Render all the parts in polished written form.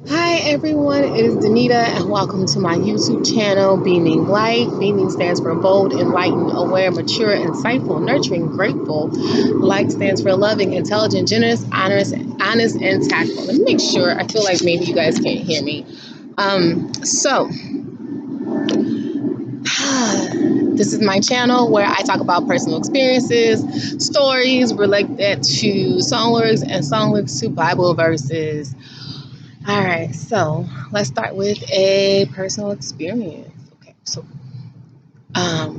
Hi everyone, it is Danita and welcome to my YouTube channel, Beaming Light. Beaming stands for bold, enlightened, aware, mature, insightful, nurturing, grateful. Light stands for loving, intelligent, generous, honest, and tactful. Let me make sure. I feel like maybe you guys can't hear me. So this is my channel where I talk about personal experiences, stories related to song lyrics and song lyrics to Bible verses. All right, so let's start with a personal experience. Okay, so a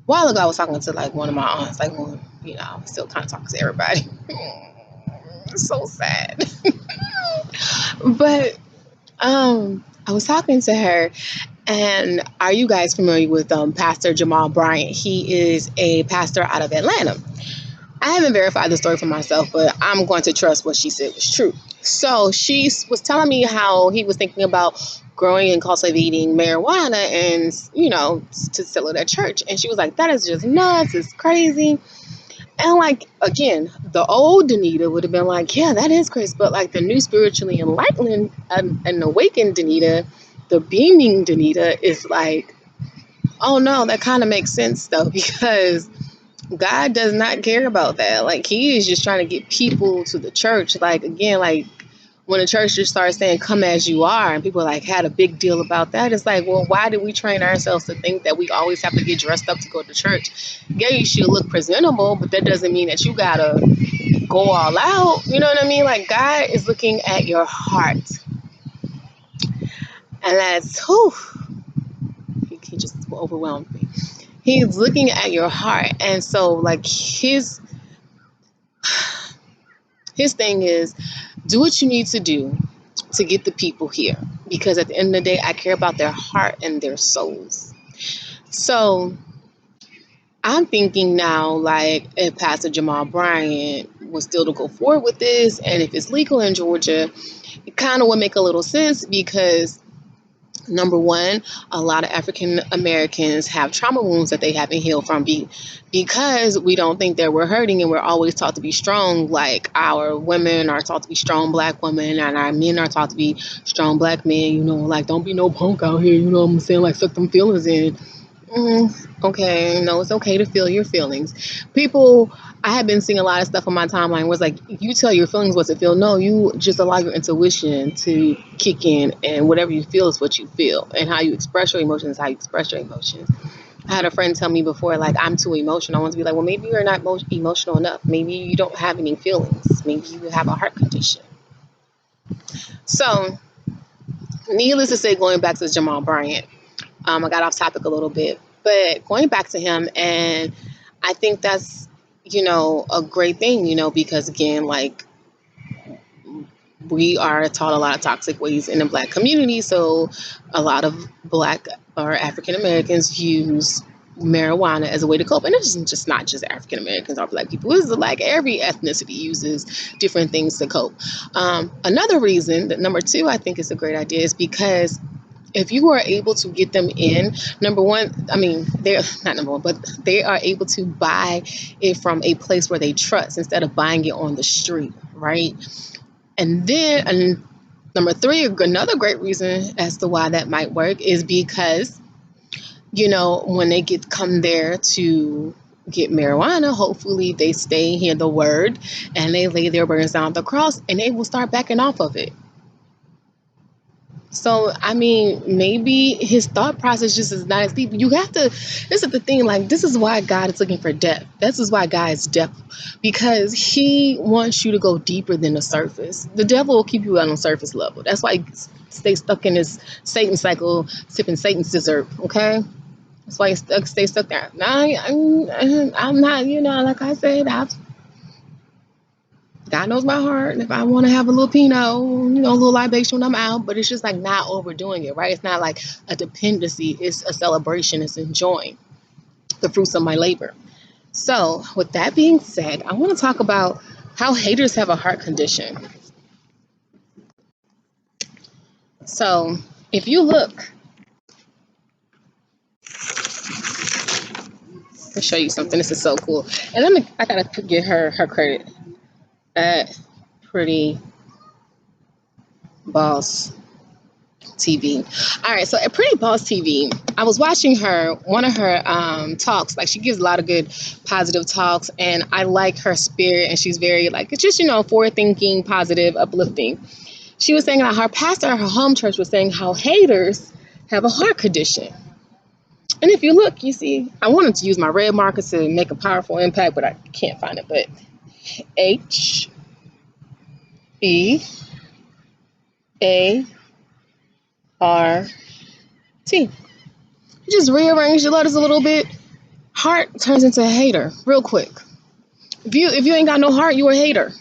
while ago I was talking to like one of my aunts, like when I was still kind of talking to everybody. It's so sad, but I was talking to her, and are you guys familiar with Pastor Jamal Bryant? He is a pastor out of Atlanta. I haven't verified the story for myself, but I'm going to trust what she said was true. So she was telling me how he was thinking about growing and cultivating marijuana and, to sell it at church. And she was like, that is just nuts. It's crazy. And like, again, the old Danita would have been like, yeah, that is crazy. But like the new spiritually enlightened and awakened Danita, the beaming Danita is like, oh no, that kind of makes sense though, because God does not care about that. Like he is just trying to get people to the church. Like again, like when the church just starts saying come as you are and people like had a big deal about that, it's like, well, why did we train ourselves to think that we always have to get dressed up to go to church? Yeah, you should look presentable, but that doesn't mean that you gotta go all out. You know what I mean? Like God is looking at your heart. And that's he just overwhelmed me. He's looking at your heart. And so like his thing is do what you need to do to get the people here, because at the end of the day I care about their heart and their souls. So I'm thinking now, like, if Pastor Jamal Bryant was still to go forward with this and if it's legal in Georgia, it kind of would make a little sense because number one, a lot of African Americans have trauma wounds that they haven't healed from because we don't think that we're hurting and we're always taught to be strong. Like our women are taught to be strong black women and our men are taught to be strong black men, like don't be no punk out here, you know what I'm saying? Like suck them feelings in. Okay, no, it's okay to feel your feelings. People, I have been seeing a lot of stuff on my timeline where it's like, you tell your feelings what to feel. No, you just allow your intuition to kick in, and whatever you feel is what you feel. And how you express your emotions is how you express your emotions. I had a friend tell me before, like, I'm too emotional. I want to be like, well, maybe you're not emotional enough. Maybe you don't have any feelings. Maybe you have a heart condition. So, needless to say, going back to Jamal Bryant, I got off topic a little bit, but going back to him, and I think that's, a great thing, because again, like we are taught a lot of toxic ways in the black community. So a lot of black or African Americans use marijuana as a way to cope. And it's just not just African Americans or black people. It's like every ethnicity uses different things to cope. Another reason that number two, I think is a great idea is because if you are able to get them in, number one, I mean, they're not number one, but they are able to buy it from a place where they trust instead of buying it on the street, right? And number three, another great reason as to why that might work is because, when they come there to get marijuana, hopefully they stay, hear the word, and they lay their burdens down at the cross, and they will start backing off of it. So, I mean, maybe his thought process just is not as deep. You have to, this is the thing, like, this is why God is looking for depth. This is why God is depth, because he wants you to go deeper than the surface. The devil will keep you on the surface level. That's why he stays stuck in this Satan cycle, sipping Satan's dessert, okay? That's why he stay stuck there. Now, I'm not, like I said, God knows my heart. And if I want to have a little Pinot, a little libation when I'm out, but it's just like not overdoing it, right? It's not like a dependency. It's a celebration. It's enjoying the fruits of my labor. So with that being said, I want to talk about how haters have a heart condition. So if you look, I'll show you something. This is so cool. And I gotta give her credit. Pretty Boss TV. All right, so at Pretty Boss TV, I was watching one of her talks. Like, she gives a lot of good positive talks, and I like her spirit, and she's very, like, it's just, forward thinking, positive, uplifting. She was saying that her pastor at her home church was saying how haters have a heart condition. And if you look, you see, I wanted to use my red marker to make a powerful impact, but I can't find it. But HEART. You just rearrange the letters a little bit. Heart turns into a hater real quick. If you ain't got no heart, you a hater.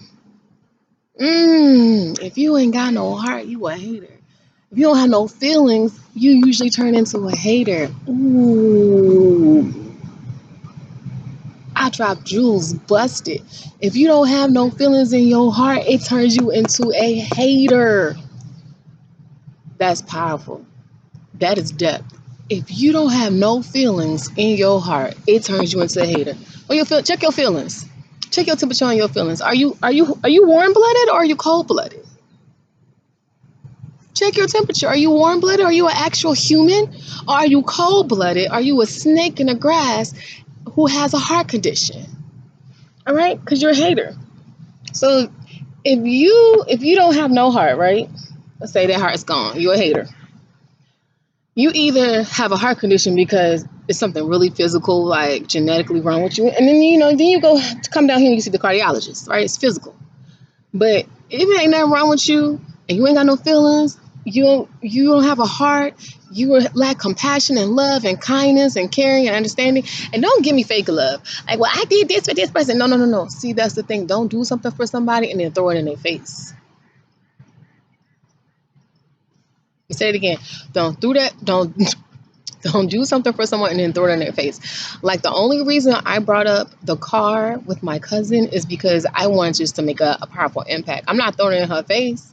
If you ain't got no heart, you a hater. If you don't have no feelings, you usually turn into a hater. Ooh. I dropped jewels, busted. If you don't have no feelings in your heart, it turns you into a hater. That's powerful. That is depth. If you don't have no feelings in your heart, it turns you into a hater. Check your feelings. Check your temperature on your feelings. Are you warm blooded or are you cold blooded? Check your temperature. Are you warm blooded? Are you an actual human? Or are you cold blooded? Are you a snake in the grass who has a heart condition? All right, because you're a hater. So if you don't have no heart, right? Let's say that heart's gone. You're a hater. You either have a heart condition because it's something really physical, like genetically wrong with you, and then then you go to come down here and you see the cardiologist, right? It's physical. But if it ain't nothing wrong with you and you ain't got no feelings, you don't have a heart, you lack compassion and love and kindness and caring and understanding. And don't give me fake love. Like, well, I did this for this person. No. See, that's the thing. Don't do something for somebody and then throw it in their face. Say it again. Don't do that. Don't do something for someone and then throw it in their face. Like, the only reason I brought up the car with my cousin is because I wanted just to make a powerful impact. I'm not throwing it in her face.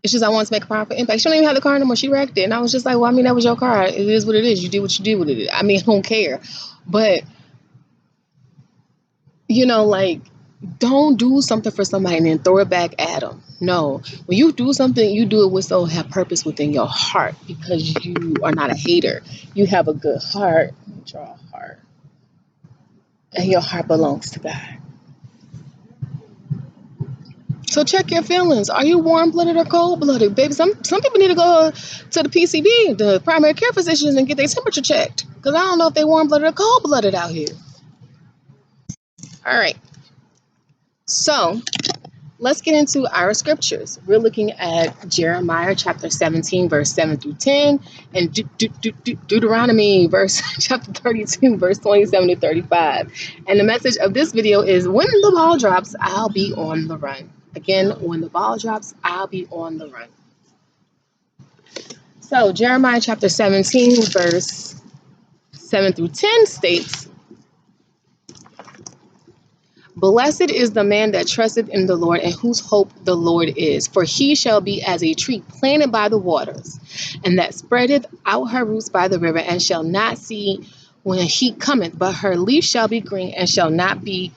It's just I wanted to make a powerful impact. She don't even have the car anymore. She wrecked it. And I was just like, well, I mean, that was your car. It is what it is. You did what you did with it. I mean, I don't care. But, like, don't do something for somebody and then throw it back at them. No. When you do something, you do it with have purpose within your heart, because you are not a hater. You have a good heart. Draw a heart. And your heart belongs to God. So check your feelings. Are you warm-blooded or cold-blooded? Baby, some people need to go to the PCB, the primary care physicians, and get their temperature checked. Because I don't know if they're warm-blooded or cold-blooded out here. All right. So let's get into our scriptures. We're looking at Jeremiah chapter 17, verse 7 through 10, and Deuteronomy chapter 32, verse 27 to 35. And the message of this video is, when the ball drops, I'll be on the run. Again, when the ball drops, I'll be on the run. So Jeremiah chapter 17, verse 7 through 10 states, "Blessed is the man that trusteth in the Lord, and whose hope the Lord is. For he shall be as a tree planted by the waters, and that spreadeth out her roots by the river, and shall not see when heat cometh, but her leaf shall be green, and shall not be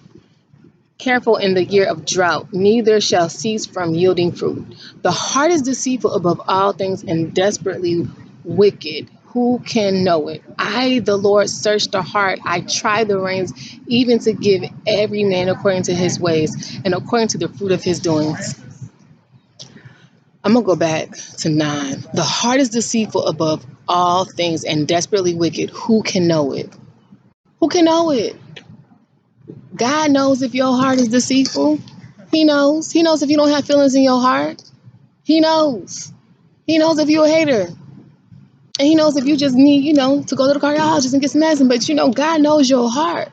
careful in the year of drought, neither shall cease from yielding fruit. The heart is deceitful above all things, and desperately wicked. Who can know it? I, the Lord, search the heart. I try the reins, even to give every man according to his ways, and according to the fruit of his doings." I'm going to go back to 9. The heart is deceitful above all things and desperately wicked. Who can know it? Who can know it? God knows if your heart is deceitful. He knows. He knows if you don't have feelings in your heart. He knows. He knows if you're a hater. And he knows if you just need, to go to the cardiologist and get some medicine. But, God knows your heart.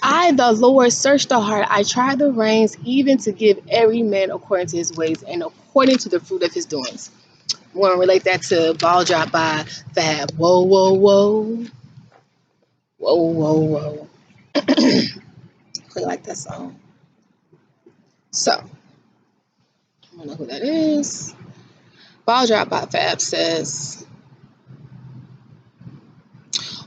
I, the Lord, search the heart. I try the reins, even to give every man according to his ways and according to the fruit of his doings. I want to relate that to Ball Drop by Fab. Whoa, whoa, whoa. Whoa, whoa, whoa. I like that song. So, I don't know who that is. Ball Drop by Fab says,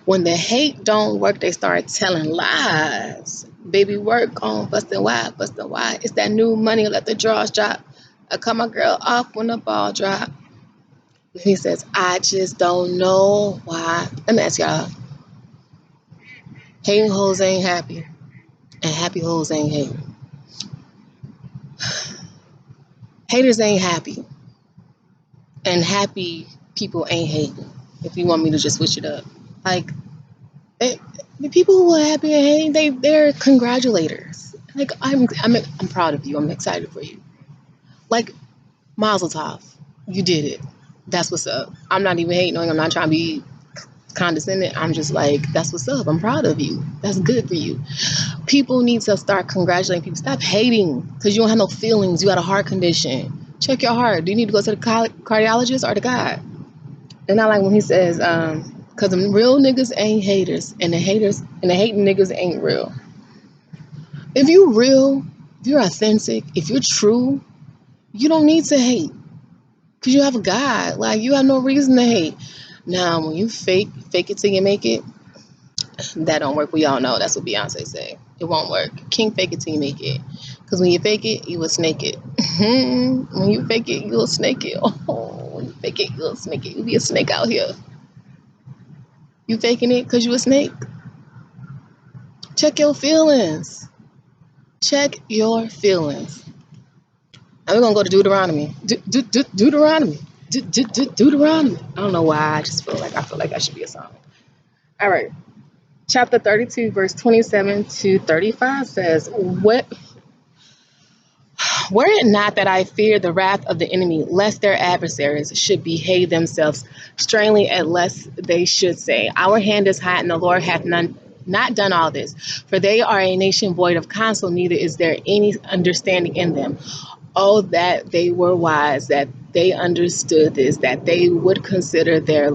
"When the hate don't work, they start telling lies. Baby, work on busting wide, busting wide. It's that new money, let the draws drop. I cut my girl off when the ball dropped. He says, I just don't know why. Let me ask y'all. Hating hoes ain't happy, and happy hoes ain't hating. Haters ain't happy, and happy people ain't hating. If you want me to just switch it up, like the people who are happy and hating, they're congratulators. Like I'm proud of you. I'm excited for you. Like Mazel Tov, you did it. That's what's up. I'm not even hating on you. I'm not trying to be condescending. I'm just like, that's what's up. I'm proud of you. That's good for you. People need to start congratulating people. Stop hating because you don't have no feelings. You got a heart condition. Check your heart. Do you need to go to the cardiologist or the guy? And I like when he says, because the real niggas ain't haters, and the hating niggas ain't real. If you real, if you're authentic, if you're true, you don't need to hate because you have a God. Like, you have no reason to hate. Now, when you fake it till you make it, that don't work. We all know that's what Beyonce say. It won't work. King fake it till you make it. Because when you fake it, you will snake it. When you fake it, you will snake it. Oh, when you fake it, you will snake it. You be a snake out here. You faking it because you a snake? Check your feelings. Check your feelings. And we're going to go to Deuteronomy. Deuteronomy. Deuteronomy. I don't know why. I just feel like that should be a song. All right. Chapter 32, verse 27 to 35 says, Were it not that I fear the wrath of the enemy, lest their adversaries should behave themselves strangely, and lest they should say, Our hand is hot, and the Lord hath not done all this. For they are a nation void of counsel, neither is there any understanding in them. Oh, that they were wise, that they understood this, that they would consider their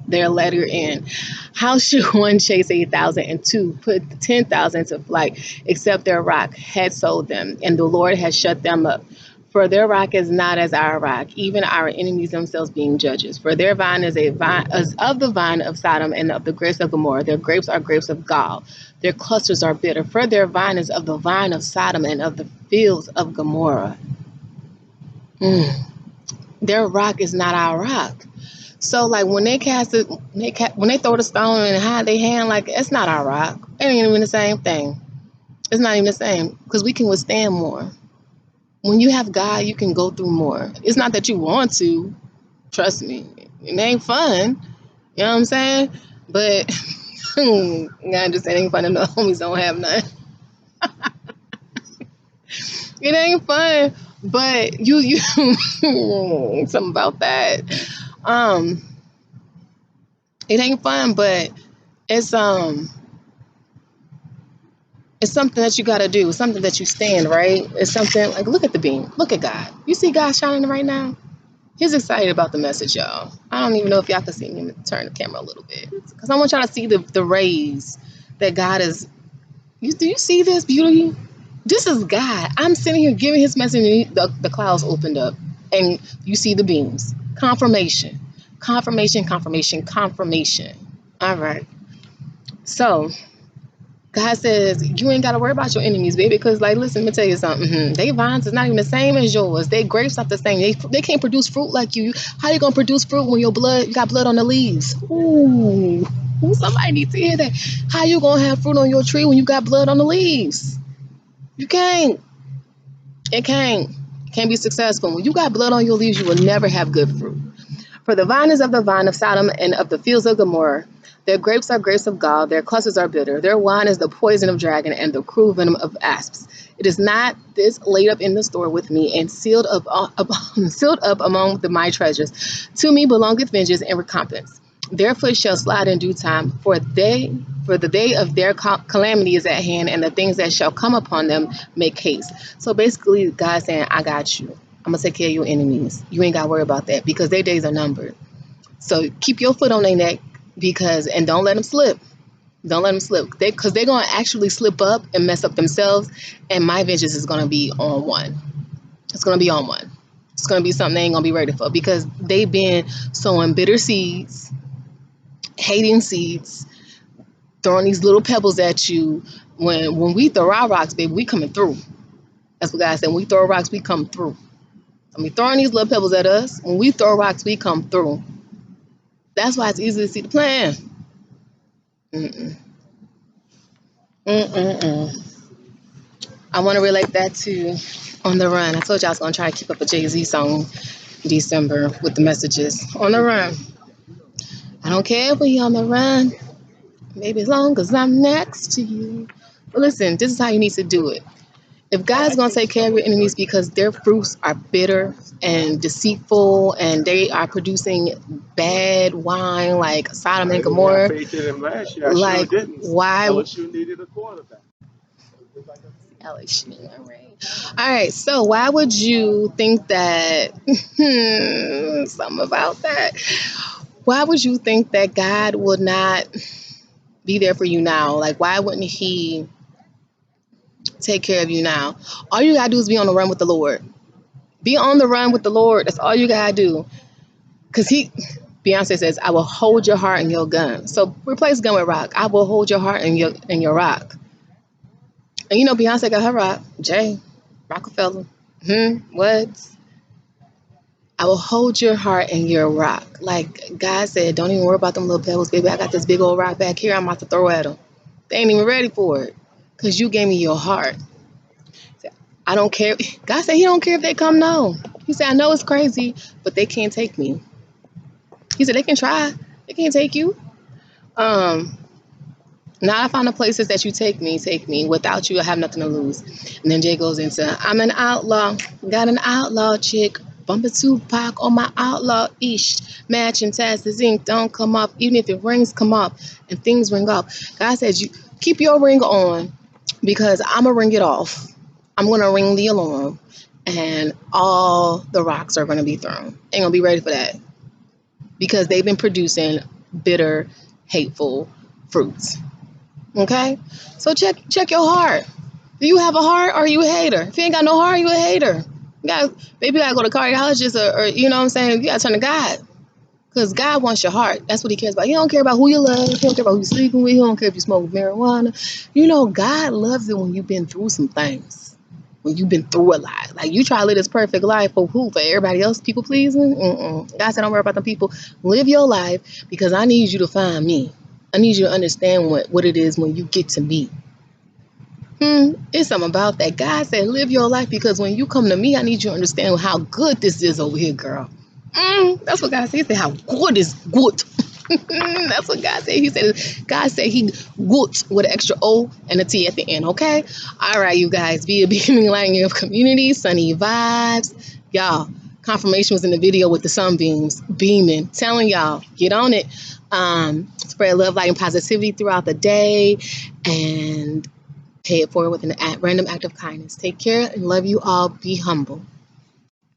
letter in. How should one chase 8,000 and two put 10,000 to flight, except their rock had sold them, and the Lord has shut them up? For their rock is not as our rock, even our enemies themselves being judges. For their vine is of the vine of Sodom and of the grapes of Gomorrah. Their grapes are grapes of gall. Their clusters are bitter. For their vine is of the vine of Sodom and of the fields of Gomorrah. Their rock is not our rock. So, like, when they when they throw the stone and hide their hand, like, it's not our rock. It ain't even the same thing. It's not even the same because we can withstand more. When you have God, you can go through more. It's not that you want to. Trust me, it ain't fun. You know what I'm saying? But I just it ain't fun if the homies don't have none. It ain't fun, but you something about that. It ain't fun, but it's it's something that you got to do. It's something that you stand, right? It's something like, look at the beam. Look at God. You see God shining right now? He's excited about the message, y'all. I don't even know if y'all can see me. Turn the camera a little bit because I want y'all to see the rays that God is. Do you see this beauty? This is God. I'm sitting here giving his message and the clouds opened up and you see the beams. Confirmation. Confirmation, confirmation, confirmation. All right. So God says, you ain't got to worry about your enemies, baby, because, like, listen, let me tell you something. They vines is not even the same as yours. They grapes not the same. They can't produce fruit like you. How you going to produce fruit when you got blood on the leaves? Ooh, somebody needs to hear that. How you going to have fruit on your tree when you got blood on the leaves? You can't. It can't. It can't be successful. When you got blood on your leaves, you will never have good fruit. For the vine is of the vine of Sodom and of the fields of Gomorrah. Their grapes are grapes of gall, their clusters are bitter. Their wine is the poison of dragon and the cruel venom of asps. It is not this laid up in the store with me and sealed up among my treasures. To me belongeth vengeance and recompense. Their foot shall slide in due time, for the day of their calamity is at hand, and the things that shall come upon them make haste. So basically, God's saying, I got you. I'm going to take care of your enemies. You ain't got to worry about that because their days are numbered. So keep your foot on their neck and don't let them slip. Don't let them slip because they're going to actually slip up and mess up themselves. And my vengeance is going to be on one. It's going to be on one. It's going to be something they ain't going to be ready for because they've been sowing bitter seeds, hating seeds, throwing these little pebbles at you. When we throw our rocks, baby, we coming through. That's what God said. When we throw rocks, we come through. I mean, throwing these little pebbles at us. When we throw rocks, we come through. That's why it's easy to see the plan. Mm-mm. Mm-mm-mm. I want to relate that to On the Run. I told you I was going to try to keep up a Jay-Z song in December with the messages. On the run. I don't care if we on the run. Maybe as long as I'm next to you. But listen, this is how you need to do it. If God's going to take care of your enemies because their fruits are bitter and deceitful and they are producing bad wine like Sodom and Gomorrah, like why? LSU needed a quarterback. LSU, all right. All right, so why would you think that? Something about that. Why would you think that God would not be there for you now? Like, why wouldn't He take care of you now? All you gotta do is be on the run with the Lord. Be on the run with the Lord. That's all you gotta do. Cause Beyonce says, "I will hold your heart and your gun." So replace gun with rock. I will hold your heart and your rock. And you know Beyonce got her rock. Jay, Rockefeller. What? I will hold your heart and your rock. Like God said, don't even worry about them little pebbles, baby. I got this big old rock back here. I'm about to throw at them. They ain't even ready for it. Cause you gave me your heart. I don't care. God said He don't care if they come. No. He said, I know it's crazy, but they can't take me. He said they can try. They can't take you. Um, Now I found the places that you take me. Without you, I have nothing to lose. And then Jay goes into, I'm an outlaw. Got an outlaw chick. Bumping Tupac on my outlaw ish. Matching tats, the zinc don't come off. Even if it rings come off and things ring off. God says, you keep your ring on because I'm going to ring it off. I'm going to ring the alarm. And all the rocks are going to be thrown. Ain't going to be ready for that. Because they've been producing bitter, hateful fruits. Okay? So check your heart. Do you have a heart or are you a hater? If you ain't got no heart, you a hater. Maybe you gotta go to cardiologist or you know what I'm saying? You gotta turn to God. Because God wants your heart. That's what He cares about. He don't care about who you love. He don't care about who you're sleeping with. He don't care if you smoke marijuana. You know, God loves it when you've been through some things. When you've been through a lot. Like you try to live this perfect life for who? For everybody else? People pleasing? God said don't worry about them people. Live your life because I need you to find me. I need you to understand what it is when you get to me. It's something about that. God said, live your life because when you come to me, I need you to understand how good this is over here, girl. That's what God said. He said, how good is good. That's what God said. God said He good with an extra O and a T at the end, okay? All right, you guys. Be a beaming light in your community. Sunny vibes. Y'all, confirmation was in the video with the sunbeams beaming. Telling y'all, get on it. Spread love, light, and positivity throughout the day. And pay it forward with a random act of kindness. Take care and love you all. Be humble.